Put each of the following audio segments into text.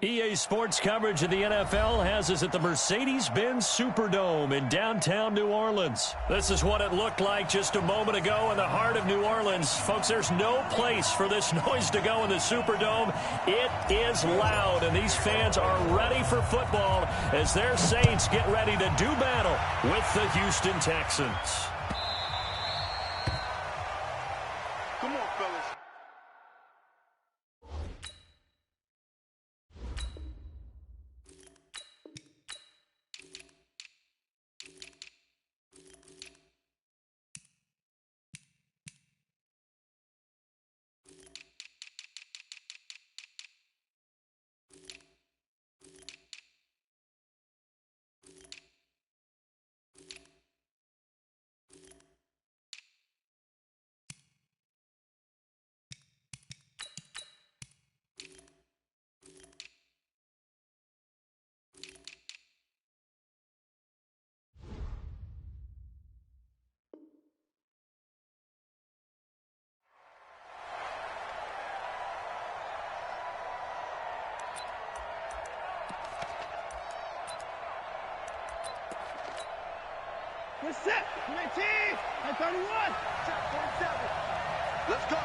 EA Sports coverage of the NFL has us at the Mercedes-Benz Superdome in downtown New Orleans. This is what it looked like just a moment ago in the heart of New Orleans. Folks, there's no place for this noise to go in the Superdome. It is loud, and these fans are ready for football as their Saints get ready to do battle with the Houston Texans. Come on, fellas. We're set. 19 and 31. Set 47. Let's go.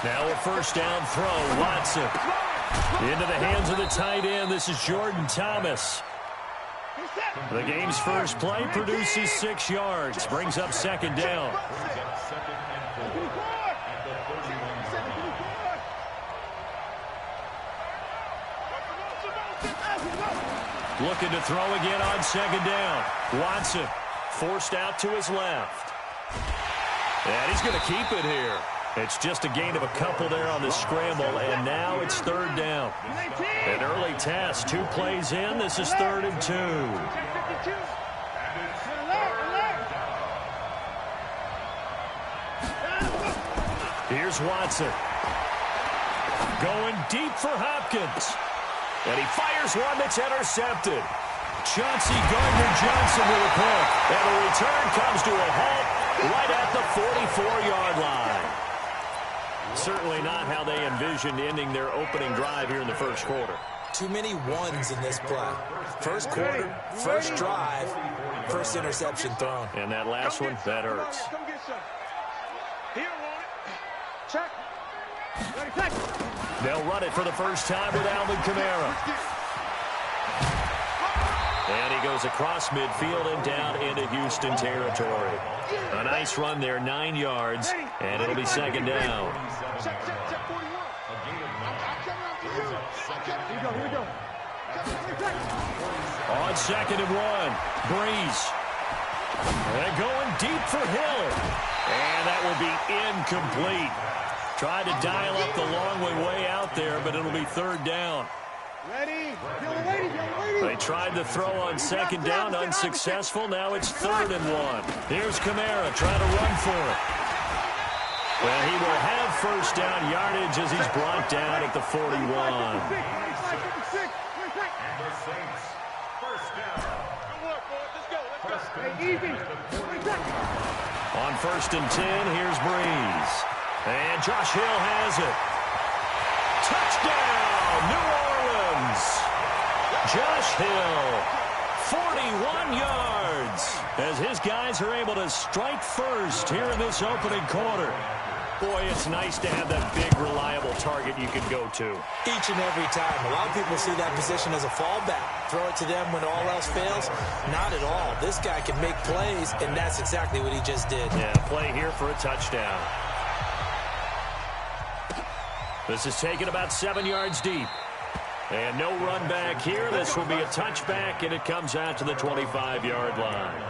Now a first down throw. Watson into the hands of the tight end. This is Jordan Thomas. The game's first play produces 6 yards. Brings up second down. Looking to throw again on second down. Watson forced out to his left. And he's going to keep it here. It's just a gain of a couple there on the scramble, and now it's third down. An early test, 2 plays in. This is 3rd and 2. Here's Watson. Going deep for Hopkins. And he fires one that's intercepted. Chauncey Gardner-Johnson with a pick. And the return comes to a halt right at the 44-yard line. Certainly not how they envisioned ending their opening drive here in the first quarter. Too many ones in this play. First quarter, first drive, first interception thrown. And that last one, that hurts. Come get some. He don't want it. Check. They'll run it for the first time with Alvin Kamara. And he goes across midfield and down into Houston territory. A nice run there, 9 yards, and it'll be second down. Check 41. Here we go. On second and 1, Breeze. And going deep for Hill. And that will be incomplete. Tried to dial up the long way out there, but it'll be third down. Ready. They tried to throw on second down, unsuccessful. Now it's 3rd and 1. Here's Kamara trying to run for it. Well, he will have first down yardage as he's brought down at the 41. And the Saints, first down. Good work, boys. Let's go. On 1st and 10, here's Breeze. And Josh Hill has it. Touchdown, New Orleans. Josh Hill, 41 yards, as his guys are able to strike first here in this opening quarter. Boy, it's nice to have that big, reliable target you can go to. Each and every time. A lot of people see that position as a fallback. Throw it to them when all else fails. Not at all. This guy can make plays, and that's exactly what he just did. Yeah, play here for a touchdown. This is taken about 7 yards deep. And no run back here. This will be a touchback, and it comes out to the 25-yard line.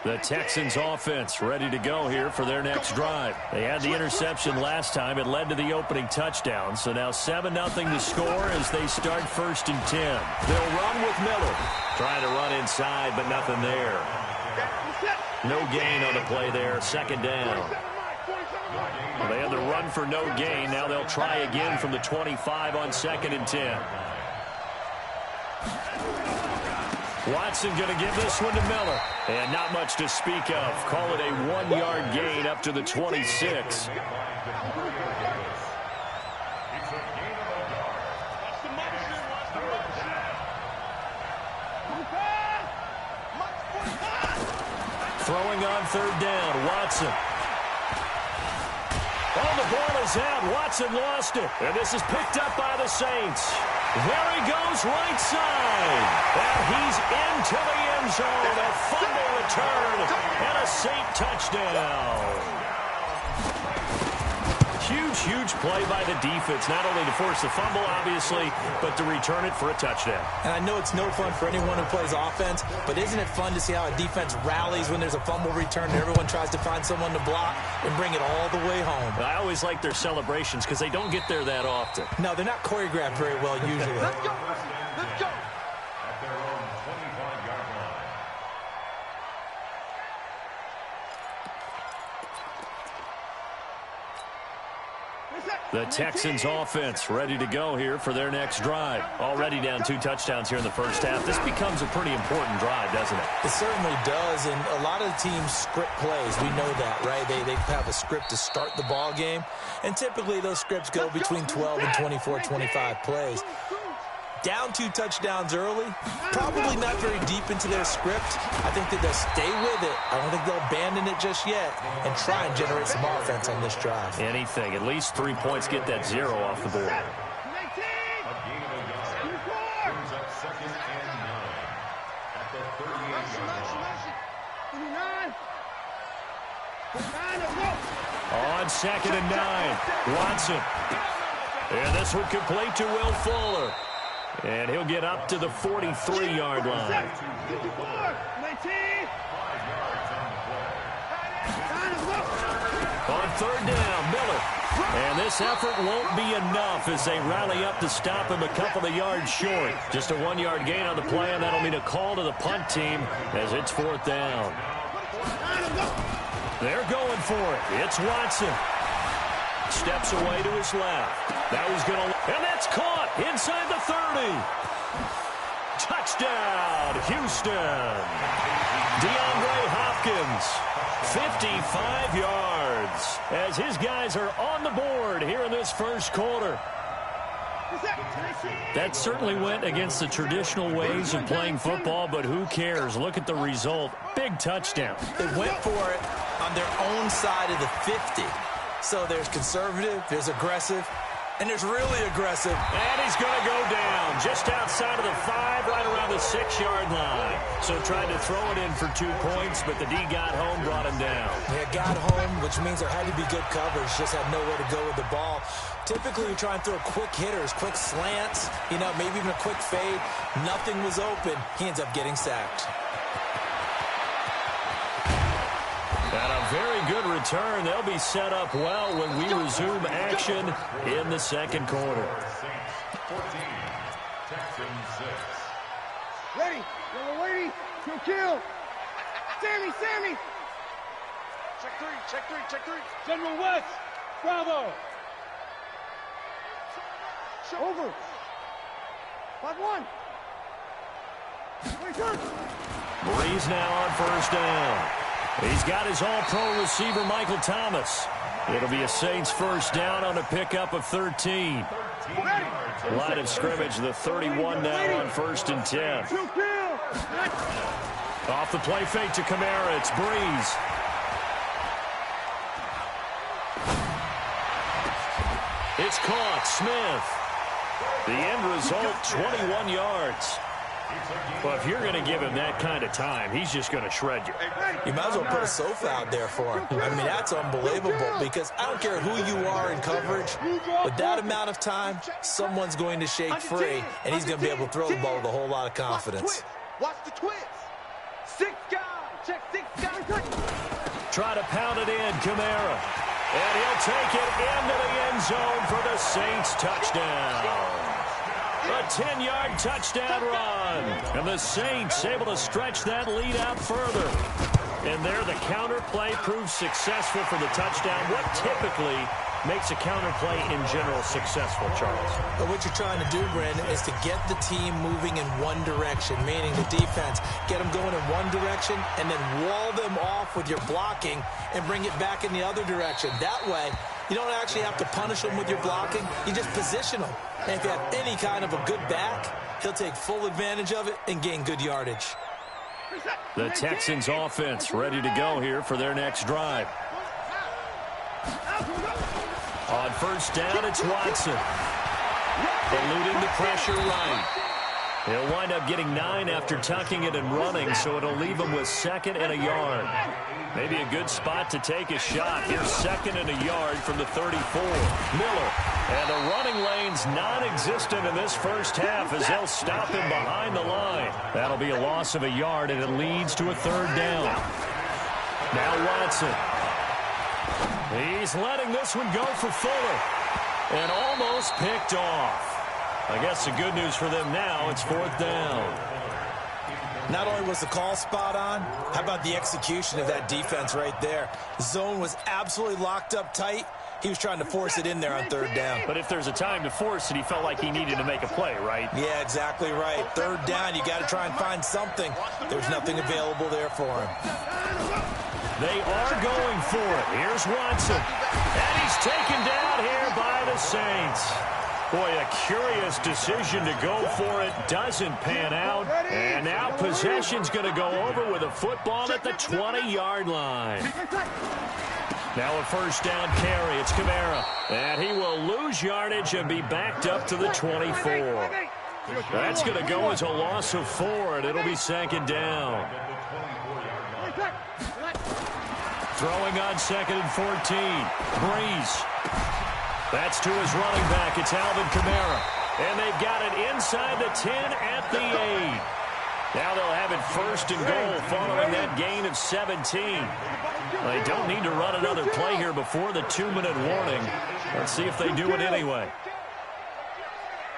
The Texans offense ready to go here for their next drive. They had the interception last time. It led to the opening touchdown. So now 7-0 to score as they start 1st and 10. They'll run with Miller. Trying to run inside, but nothing there. No gain on the play there. 2nd down. They had the run for no gain. Now they'll try again from the 25 on 2nd and 10. Watson going to give this one to Miller. And not much to speak of. Call it a 1-yard gain up to the 26. Throwing on third down, Watson. Oh, the ball is out. Watson lost it. And this is picked up by the Saints. There he goes, right side. And he's into the end zone. A fumble return and a Saint touchdown. Huge play by the defense, not only to force the fumble, obviously, but to return it for a touchdown. And I know it's no fun for anyone who plays offense, but isn't it fun to see how a defense rallies when there's a fumble return and everyone tries to find someone to block and bring it all the way home? I always like their celebrations because they don't get there that often. No, they're not choreographed very well usually. Let's go. Let's go. At their own 25-yard line. The Texans offense ready to go here for their next drive. Already down 2 touchdowns here in the first half. This becomes a pretty important drive, doesn't it? It certainly does, and a lot of the teams script plays. We know that, right? They have a script to start the ball game, and typically those scripts go between 12 and 24, 25 plays. Down 2 touchdowns early, probably not very deep into their script. I think that they'll stay with it. I don't think they'll abandon it just yet and try and generate some offense on this drive. Anything. At least 3 points, get that 0 off the board. On 2nd and 9, Watson. And this one complete to Will Fuller. And he'll get up to the 43-yard line. On 3rd down, Miller. And this effort won't be enough as they rally up to stop him a couple of yards short. Just a 1-yard gain on the play, and that'll mean a call to the punt team as it's 4th down. They're going for it. It's Watson. Steps away to his left. That was going to... And that's caught inside the 30. Touchdown, Houston. DeAndre Hopkins, 55 yards, as his guys are on the board here in this first quarter. That certainly went against the traditional ways of playing football, but who cares? Look at the result. Big touchdown. They went for it on their own side of the 50. So there's conservative, there's aggressive, and there's really aggressive. And he's going to go down just outside of the 5, right around the 6-yard line. So tried to throw it in for 2 points, but the D got home, brought him down. Yeah, got home, which means there had to be good coverage. Just had nowhere to go with the ball. Typically, you try and throw quick hitters, quick slants, maybe even a quick fade. Nothing was open. He ends up getting sacked. And a very good return. They'll be set up well when we resume action in the second quarter. 14, Texans 6. Ready. Yellow lady. Kill. Sammy. Check three. General West. Bravo. Over. 5-1. Breeze now on 1st down. He's got his all-pro receiver, Michael Thomas. It'll be a Saints 1st down on a pickup of 13. Line of scrimmage, the 31 now on 1st and 10. Off the play fake to Kamara, it's Breeze. It's caught, Smith. The end result, 21 yards. Well, if you're going to give him that kind of time, he's just going to shred you. You might as well put a sofa out there for him. I mean, that's unbelievable because I don't care who you are in coverage, but that amount of time, someone's going to shake free, and he's going to be able to throw the ball with a whole lot of confidence. Watch the twist. 6 guys. Check 6 guys. Try to pound it in, Kamara. And he'll take it into the end zone for the Saints touchdown. A 10-yard touchdown run. And the Saints able to stretch that lead out further. And there the counter play proves successful for the touchdown. What typically makes a counterplay in general successful, Charles? But what you're trying to do, Brandon, is to get the team moving in one direction, meaning the defense, get them going in one direction and then wall them off with your blocking and bring it back in the other direction. That way, you don't actually have to punish them with your blocking. You just position them. And if you have any kind of a good back, he'll take full advantage of it and gain good yardage. The Texans offense ready to go here for their next drive. On first down, it's Watson. Eluding the pressure right. He'll wind up getting 9 after tucking it and running, so it'll leave him with 2nd and a yard. Maybe a good spot to take a shot. Here's 2nd and a yard from the 34. Miller. And the running lane's non-existent in this first half as they'll stop him behind the line. That'll be a loss of a yard, and it leads to a 3rd down. Now Watson. He's letting this one go for Fuller. And almost picked off. I guess the good news for them now, it's 4th down. Not only was the call spot on, how about the execution of that defense right there? The zone was absolutely locked up tight. He was trying to force it in there on 3rd down. But if there's a time to force it, he felt like he needed to make a play, right? Yeah, exactly right. 3rd down, you got to try and find something. There's nothing available there for him. They are going for it. Here's Watson. And he's taken down here by the Saints. Boy, a curious decision to go for it. Doesn't pan out. And now possession's going to go over with a football at the 20-yard line. Now a first down carry. It's Kamara. And he will lose yardage and be backed up to the 24. That's going to go as a loss of 4, and it'll be 2nd down. Throwing on 2nd and 14. Breeze. That's to his running back. It's Alvin Kamara. And they've got it inside the 10 at the 8. Now they'll have it 1st and goal following that gain of 17. Well, they don't need to run another play here before the 2-minute warning. Let's see if they do it anyway.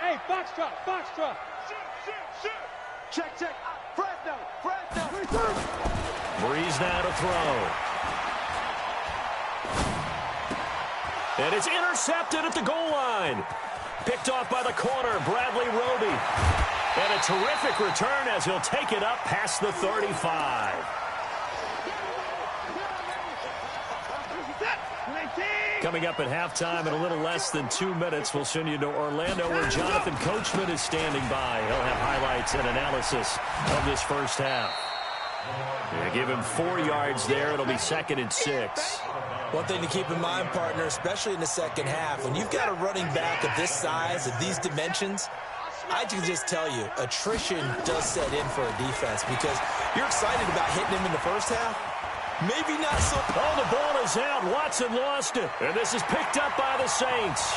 Hey, Foxtrot, Foxtrot. Check. Fresno. Breeze now to throw. And it's intercepted at the goal line. Picked off by the corner, Bradley Roby. And a terrific return as he'll take it up past the 35. Coming up at halftime in a little less than 2 minutes, we'll send you to Orlando where Jonathan Coachman is standing by. He'll have highlights and analysis of this first half. They give him 4 yards there. It'll be 2nd and 6. One thing to keep in mind, partner, especially in the second half, when you've got a running back of this size, of these dimensions, I can just tell you, attrition does set in for a defense because you're excited about hitting him in the first half. Maybe not so. Oh, the ball is out. Watson lost it. And this is picked up by the Saints.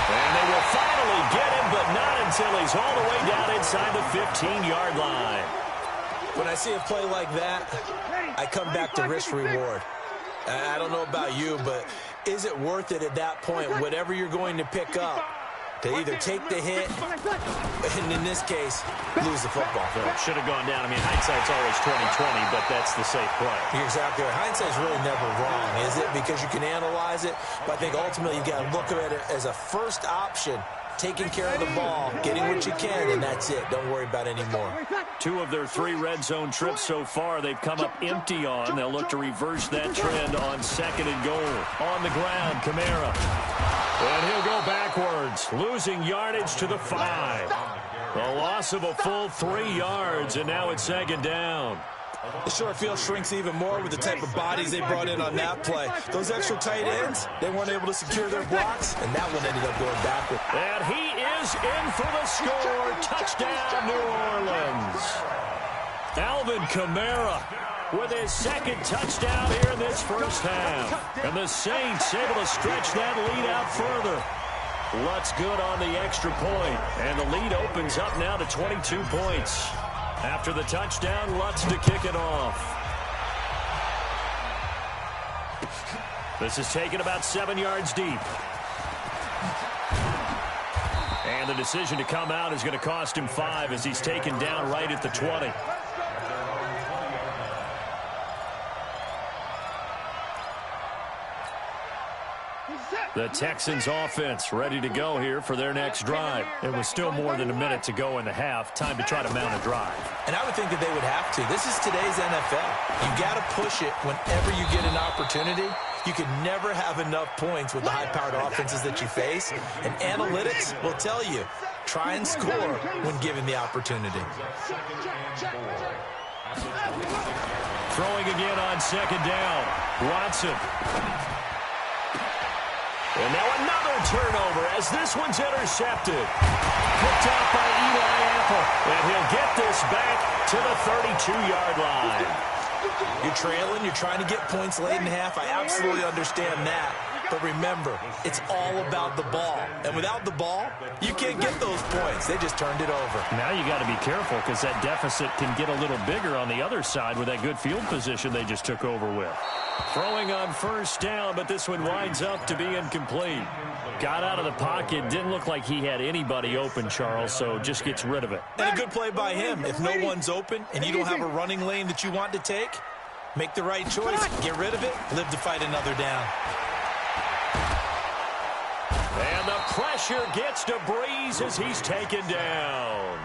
And they will finally get him, but not until he's all the way down inside the 15-yard line. When I see a play like that, I come back to risk-reward. I don't know about you, but is it worth it at that point, whatever you're going to pick up, to either take the hit, and in this case, lose the football? So it should have gone down. I mean, hindsight's always 20/20, but that's the safe play. You're exactly right. Hindsight's really never wrong, is it? Because you can analyze it, but I think ultimately you've got to look at it as a first option, taking care of the ball, getting what you can, and that's it. Don't worry about any more. 2 of their 3 red zone trips so far, they've come up empty on. They'll look to reverse that trend on 2nd and goal. On the ground, Kamara. And he'll go backwards, losing yardage to the 5. A loss of a full 3 yards, and now it's 2nd down. The short field shrinks even more with the type of bodies they brought in on that play. Those extra tight ends, they weren't able to secure their blocks, and that one ended up going backward. And he is in for the score. Touchdown, New Orleans. Alvin Kamara with his 2nd touchdown here in this first half. And the Saints able to stretch that lead out further. Lutz good on the extra point, and the lead opens up now to 22 points. After the touchdown, Lutz to kick it off. This is taken about 7 yards deep. And the decision to come out is going to cost him 5 as he's taken down right at the 20. The Texans offense ready to go here for their next drive. It was still more than a minute to go in the half. Time to try to mount a drive. And I would think that they would have to. This is today's NFL. You got to push it whenever you get an opportunity. You can never have enough points with the high-powered offenses that you face. And analytics will tell you, try and score when given the opportunity. Throwing again on second down. Watson. And now another turnover as this one's intercepted. Picked off by Eli Apple. And he'll get this back to the 32-yard line. You're trailing. You're trying to get points late in half. I absolutely understand that. But remember, it's all about the ball. And without the ball, you can't get those points. They just turned it over. Now you got to be careful because that deficit can get a little bigger on the other side with that good field position they just took over with. Throwing on first down, but this one winds up to be incomplete. Got out of the pocket. Didn't look like he had anybody open, Charles, so just gets rid of it. And a good play by him. If no one's open and you don't have a running lane that you want to take, make the right choice. Get rid of it. Live to fight another down. And the pressure gets to Breeze as he's taken down.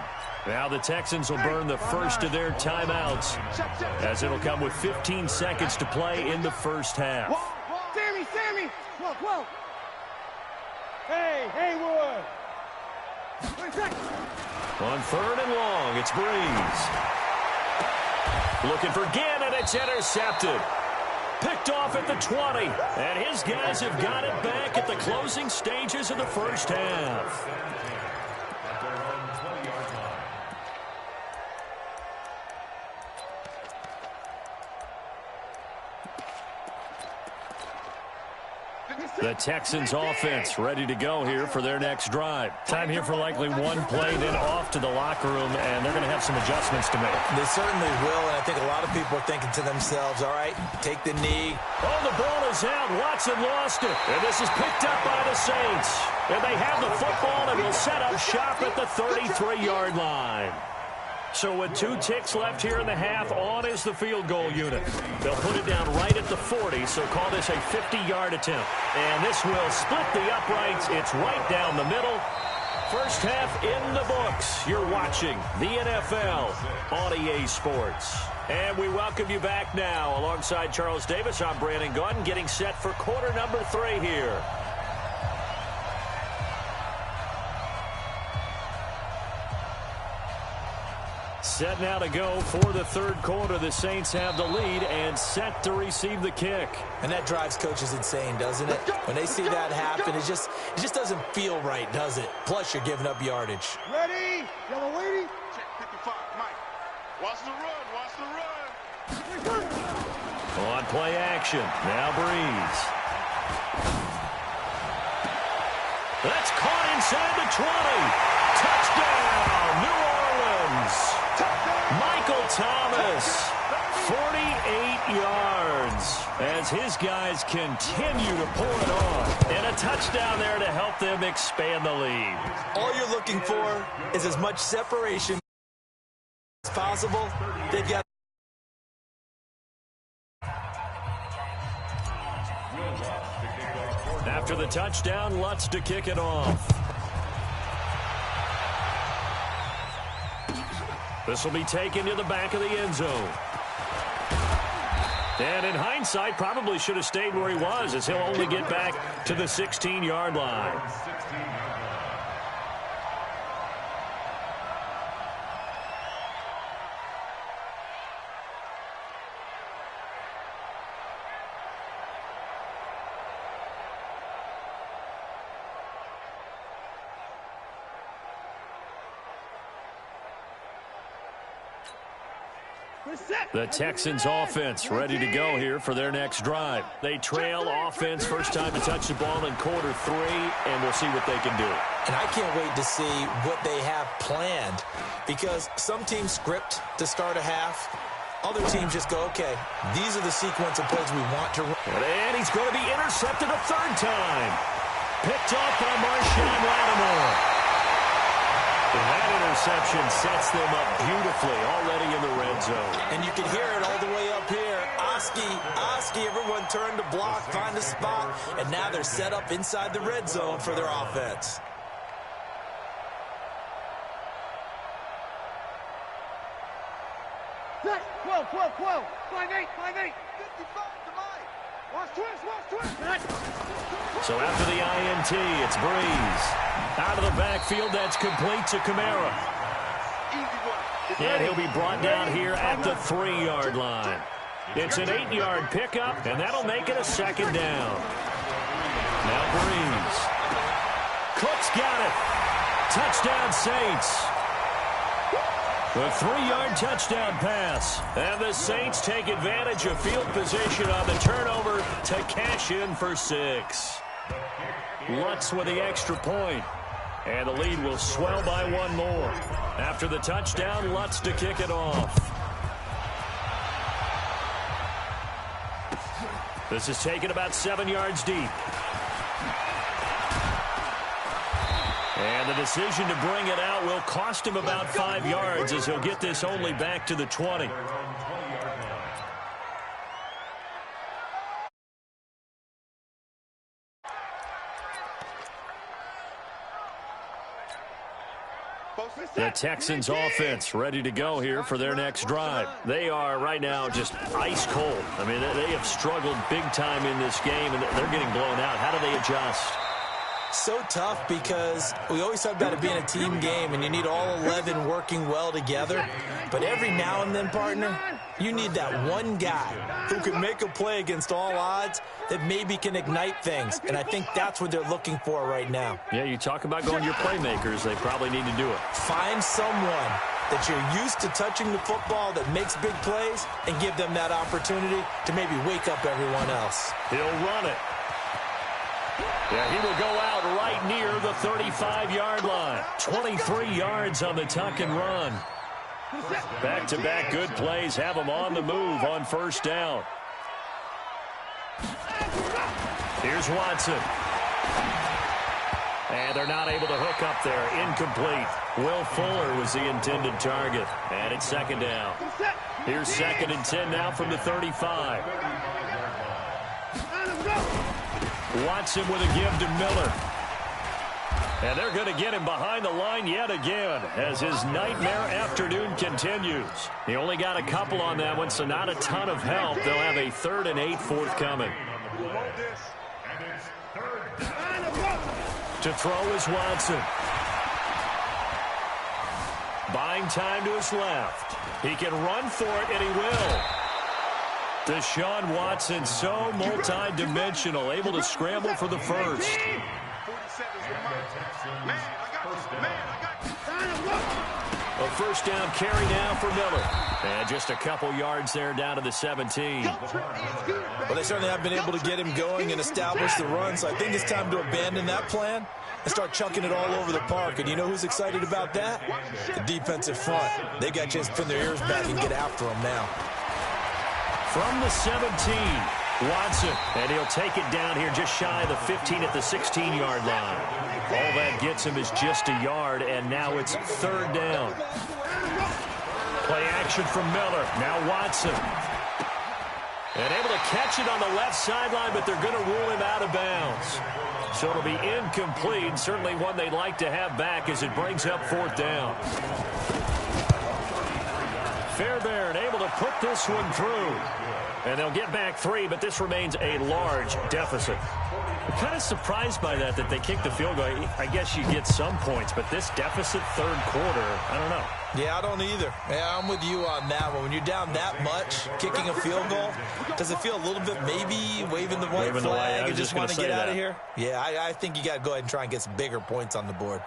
Now the Texans will burn the first of their timeouts as it'll come with 15 seconds to play in the first half. Sammy! Whoa! Hey, Haywood! On third and long, it's Breeze. Looking for Ginn, and it's intercepted. Picked off at the 20, and his guys have got it back at the closing stages of the first half. The Texans offense ready to go here for their next drive. Time here for likely one play, then off to the locker room, and they're going to have some adjustments to make. They certainly will, and I think a lot of people are thinking to themselves, all right, take the knee. Oh, the ball is out. Watson lost it, and this is picked up by the Saints. And they have the football and will set up shop at the 33-yard line. So with 2 ticks left here in the half, on is the field goal unit. They'll put it down right at the 40, so call this a 50-yard attempt. And this will split the uprights. It's right down the middle. First half in the books. You're watching the NFL on EA Sports. And we welcome you back now. Alongside Charles Davis, I'm Brandon Gaudin, getting set for quarter number 3 here. Set now to go for the third quarter. The Saints have the lead and set to receive the kick. And that drives coaches insane, doesn't it? When they see that happen, it just doesn't feel right, does it? Plus, you're giving up yardage. Ready? Yellow lady? Check 55, Mike. Watch the run. On play action. Now Breeze. That's caught inside the 20. Touchdown, New Orleans. Michael Thomas, 48 yards, as his guys continue to pour it on. And a touchdown there to help them expand the lead. All you're looking for is as much separation as possible. They've got after the touchdown, Lutz to kick it off. This will be taken to the back of the end zone. And in hindsight, probably should have stayed where he was, as he'll only get back to the 16-yard line. The Texans offense ready to go here for their next drive. They trail offense, first time to touch the ball in quarter 3, and we'll see what they can do. And I can't wait to see what they have planned, because some teams script to start a half. Other teams just go, okay, these are the sequence of plays we want to run. And he's going to be intercepted a third time. Picked off by Marshawn Lattimore. And that interception sets them up beautifully already in the red zone. And you can hear it all the way up here. I Oski, everyone turned to block, find a spot, and now they're set up inside the red zone for their offense. Whoa. 5-8. 55 to mine. Watch twist. So after the INT, it's Breeze. Out of the backfield, that's complete to Kamara. And he'll be brought down here at the 3-yard line. It's an 8-yard pickup, and that'll make it a second down. Now Breeze. Cook's got it. Touchdown, Saints. The 3-yard touchdown pass. And the Saints take advantage of field position on the turnover to cash in for 6. Lutz with the extra point. And the lead will swell by 1 more. After the touchdown, Lutz to kick it off. This is taken about 7 yards deep. And the decision to bring it out will cost him about 5 yards as he'll get this only back to the 20. The Texans offense ready to go here for their next drive. They are right now just ice cold. I mean, they have struggled big time in this game, and they're getting blown out. How do they adjust? So tough because we always talk about it being a team game and you need all 11 working well together. But every now and then, partner, you need that one guy who can make a play against all odds that maybe can ignite things. And I think that's what they're looking for right now. Yeah, you talk about going to your playmakers. They probably need to do it. Find someone that you're used to touching the football that makes big plays and give them that opportunity to maybe wake up everyone else. He'll run it. Yeah, he will go out right near the 35-yard line. 23 yards on the tuck and run. Back-to-back good plays have him on the move on first down. Here's Watson. And they're not able to hook up there. Incomplete. Will Fuller was the intended target. And it's second down. Here's 2nd and 10 now from the 35. Watson with a give to Miller. And they're going to get him behind the line yet again as his nightmare afternoon continues. He only got a couple on that one, so not a ton of help. They'll have a 3rd and 8 forthcoming. To throw is Watson. Buying time to his left. He can run for it, and he will. Deshaun Watson, so multi-dimensional, able to scramble for the first. A first down carry now for Miller. And just a couple yards there down to the 17. Well, they certainly have been able to get him going and establish the run, so I think it's time to abandon that plan and start chucking it all over the park. And you know who's excited about that? The defensive front. They got a chance to pin their ears back and get after him now. From the 17, Watson, and he'll take it down here just shy of the 15 at the 16-yard line. All that gets him is just a yard, and now it's 3rd down. Play action from Miller. Now Watson. And able to catch it on the left sideline, but they're going to rule him out of bounds. So it'll be incomplete, certainly one they'd like to have back as it brings up 4th down. Fairbairn able to put this one through. And they'll get back 3, but this remains a large deficit. I'm kind of surprised by that they kicked the field goal. I guess you get some points, but this deficit 3rd quarter, I don't know. Yeah, I don't either. Yeah, I'm with you on that one. When you're down that much, kicking a field goal, does it feel a little bit maybe waving the white flag and just want to get out of here? Yeah, I think you got to go ahead and try and get some bigger points on the board.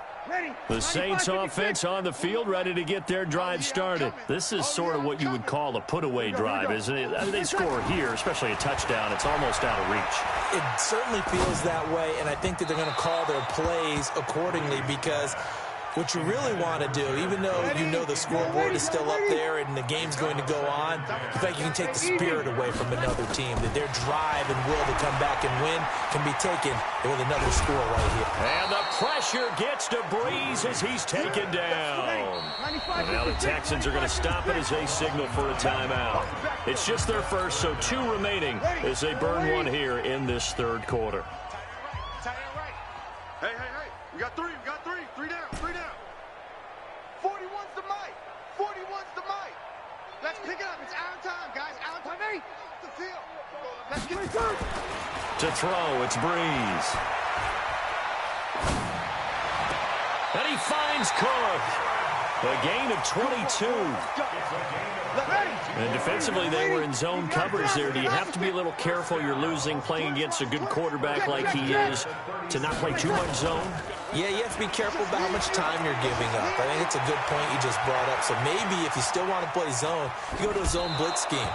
The Saints offense on the field ready to get their drive started. This is sort of what you would call a put-away drive, isn't it? I mean, they score here, especially a touchdown. It's almost out of reach. It certainly feels that way, and I think that they're going to call their plays accordingly because what you really want to do, even though you know the scoreboard is still up there and the game's going to go on, in fact, you can take the spirit away from another team, that their drive and will to come back and win can be taken with another score right here. And the pressure gets to Breeze as he's taken down. And now the Texans are going to stop it as they signal for a timeout. It's just their first, so 2 remaining as they burn one here in this third quarter. Hey, we got 3, three down. 41's the mic. Let's pick it up. It's our time, guys. Our time. Hey, the field. Let's get it done. To throw, it's Breeze. And he finds Cook. A gain of 22. And defensively, they were in zone coverage there. Do you have to be a little careful? You're losing, playing against a good quarterback like he is, to not play too much zone? Yeah, you have to be careful about how much time you're giving up. I think it's a good point you just brought up. So maybe if you still want to play zone, you go to a zone blitz scheme.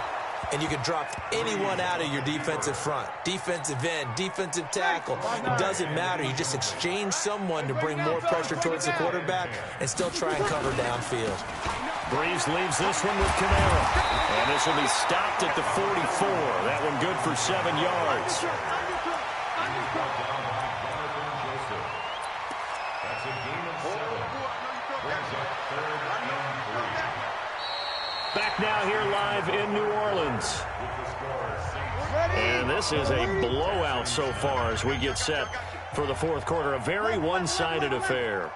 And you can drop anyone out of your defensive front. Defensive end, defensive tackle. It doesn't matter. You just exchange someone to bring more pressure towards the quarterback and still try and cover downfield. Breeze leaves this one with Camara. And this will be stopped at the 44. That one good for 7 yards. Back now here live in New Orleans. And this is a blowout so far as we get set for the fourth quarter. A very one-sided affair.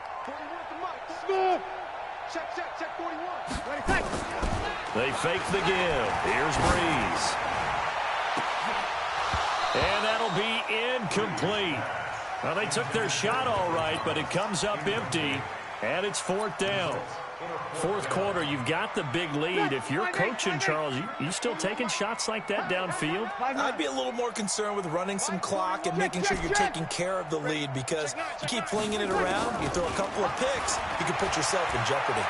They fake the give. Here's Breeze. And that'll be incomplete. Well, they took their shot all right, but it comes up empty, and it's 4th down. Fourth quarter, you've got the big lead. If you're coaching, Charles, you still taking shots like that downfield? I'd be a little more concerned with running some clock and making sure you're taking care of the lead, because you keep flinging it around, you throw a couple of picks, you can put yourself in jeopardy.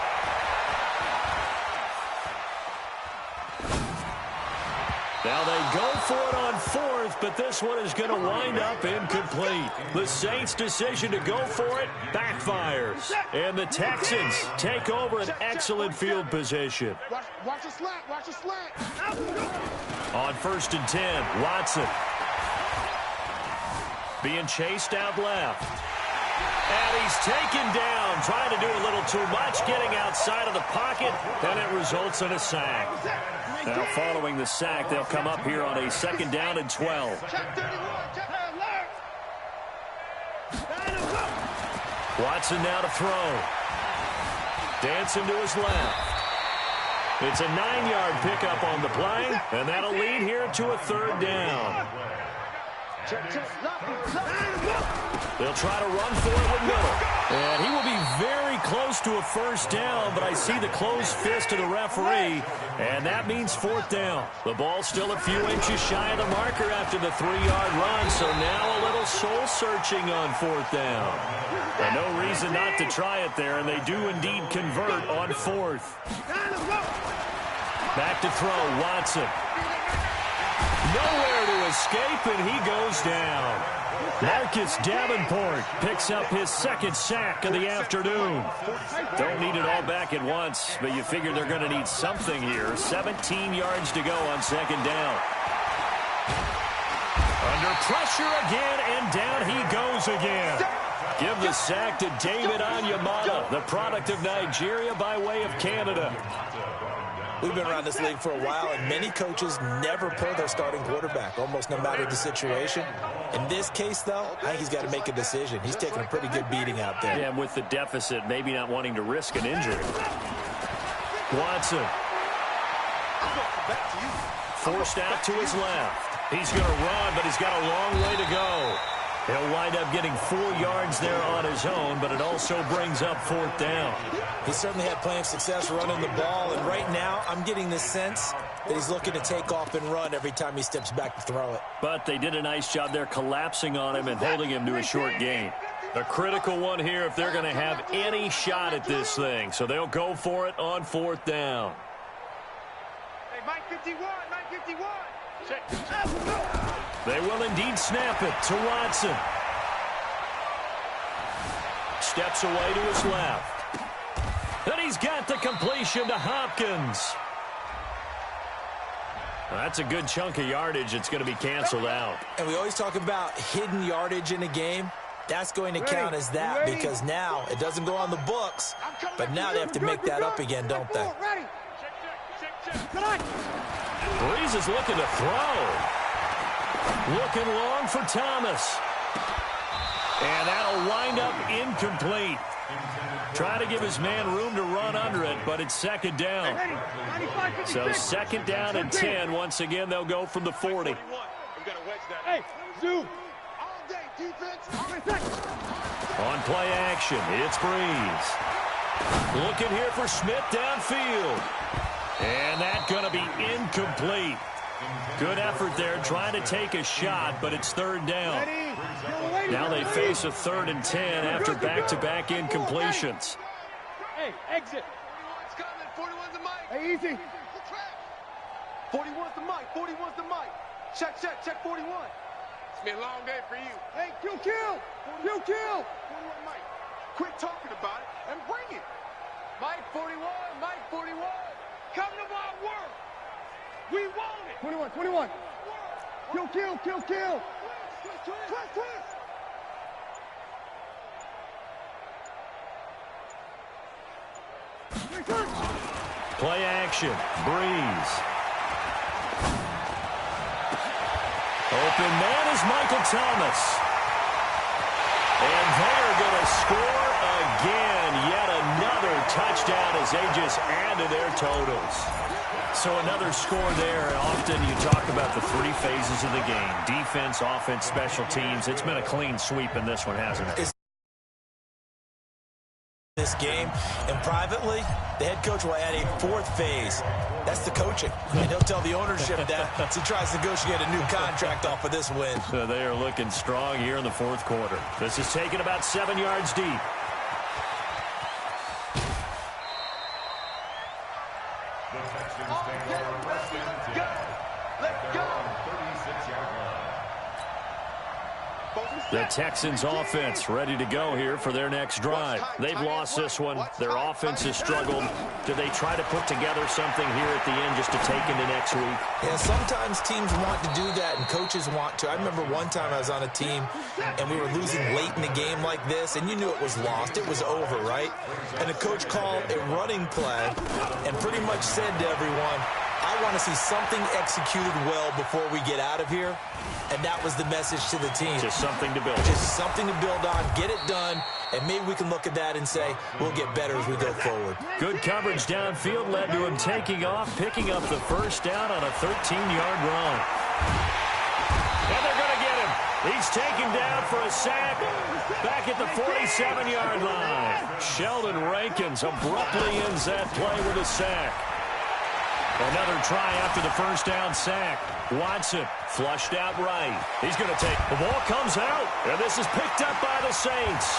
Now they go for it on 4th, but this one is going to wind up incomplete. The Saints' decision to go for it backfires. And the Texans take over an excellent field position. Watch the slant. On 1st and 10, Watson. Being chased out left. And he's taken down, trying to do a little too much, getting outside of the pocket, and it results in a sack. Now, following the sack, they'll come up here on a 2nd down and 12. Watson now to throw. Dancing to his left. It's a 9-yard pickup on the play, and that'll lead here to a 3rd down. They'll try to run for it with Miller. And he will be very close to a 1st down, but I see the closed fist of the referee, and that means 4th down. The ball's still a few inches shy of the marker after the 3-yard run, so now a little soul-searching on 4th down. And no reason not to try it there, and they do indeed convert on 4th. Back to throw, Watson. Nowhere to escape, and he goes down. Marcus Davenport picks up his 2nd sack of the afternoon. Don't need it all back at once, but you figure they're going to need something here. 17 yards to go on 2nd down. Under pressure again, and down he goes again. Give the sack to David Onyemata, the product of Nigeria by way of Canada. We've been around this league for a while, and many coaches never pull their starting quarterback, almost no matter the situation. In this case, though, I think he's got to make a decision. He's taking a pretty good beating out there. Yeah, and with the deficit, maybe not wanting to risk an injury. Watson. Forced out to his left. He's going to run, but he's got a long way to go. He'll wind up getting 4 yards there on his own, but it also brings up 4th down. He certainly had plenty of success running the ball, and right now I'm getting the sense that he's looking to take off and run every time he steps back to throw it. But they did a nice job there collapsing on him and holding him to a short gain. A critical one here if they're going to have any shot at this thing. So they'll go for it on 4th down. Hey, Mike 51. They will indeed snap it to Watson. Steps away to his left. And he's got the completion to Hopkins. That's a good chunk of yardage. It's going to be canceled out. And we always talk about hidden yardage in a game. That's going to count as that, because now it doesn't go on the books, but now they have to make that up again, don't they? Breeze is looking to throw. Looking long for Thomas. And that'll wind up incomplete. Trying to give his man room to run under it, but it's second down. So second down and 10. Once again, they'll go from the 40. Hey, zoom. All day, defense. On play action, it's Breeze. Looking here for Smith downfield. And that's going to be incomplete. Good effort there, trying to take a shot, but it's third down. Now they face a 3rd and 10 after back-to-back incompletions. Hey, exit. 41's the mic. Hey, easy. 41's the mic. 41's the mic. Check 41. It's been a long day for you. Hey, kill. 41 Mike. Quit talking about it and bring it. Mike 41, Mike 41. Come to my work. We want it. 21. Kill. Twist. Play action, Breeze. Open man is Michael Thomas. And they're going to score again. Yet another touchdown as they just add to their totals. So another score there. Often you talk about the 3 phases of the game. Defense, offense, special teams. It's been a clean sweep in this one, hasn't it? This game, and privately, the head coach will add a 4th phase. That's the coaching. And he'll tell the ownership that as he tries to negotiate a new contract off of this win. So they are looking strong here in the 4th quarter. This is taken about 7 yards deep. The Texans offense ready to go here for their next drive. They've lost this one. Their offense has struggled. Do they try to put together something here at the end just to take into next week? Yeah, sometimes teams want to do that and coaches want to. I remember one time I was on a team and we were losing late in the game like this, and you knew it was lost. It was over, right? And the coach called a running play and pretty much said to everyone, I want to see something executed well before we get out of here. And that was the message to the team. Just something to build. Just something to build on, get it done, and maybe we can look at that and say we'll get better as we go forward. Good coverage downfield led to him taking off, picking up the first down on a 13-yard run. And they're going to get him. He's taken down for a sack back at the 47-yard line. Sheldon Rankins abruptly ends that play with a sack. Another try after the first down sack. Watson flushed out right. He's going to take. The ball comes out, and this is picked up by the Saints.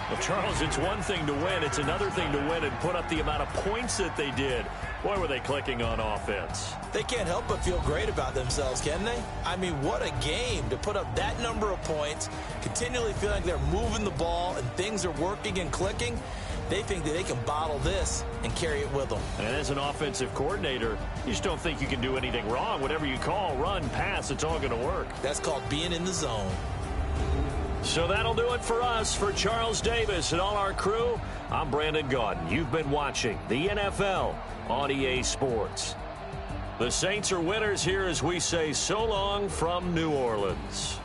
Well, Charles, it's one thing to win. It's another thing to win and put up the amount of points that they did. Boy, were they clicking on offense. They can't help but feel great about themselves, can they? I mean, what a game to put up that number of points, continually feeling like they're moving the ball and things are working and clicking. They think that they can bottle this and carry it with them. And as an offensive coordinator, you just don't think you can do anything wrong. Whatever you call, run, pass, it's all going to work. That's called being in the zone. So that'll do it for us. For Charles Davis and all our crew, I'm Brandon Gaudin. You've been watching the NFL on EA Sports. The Saints are winners here as we say so long from New Orleans.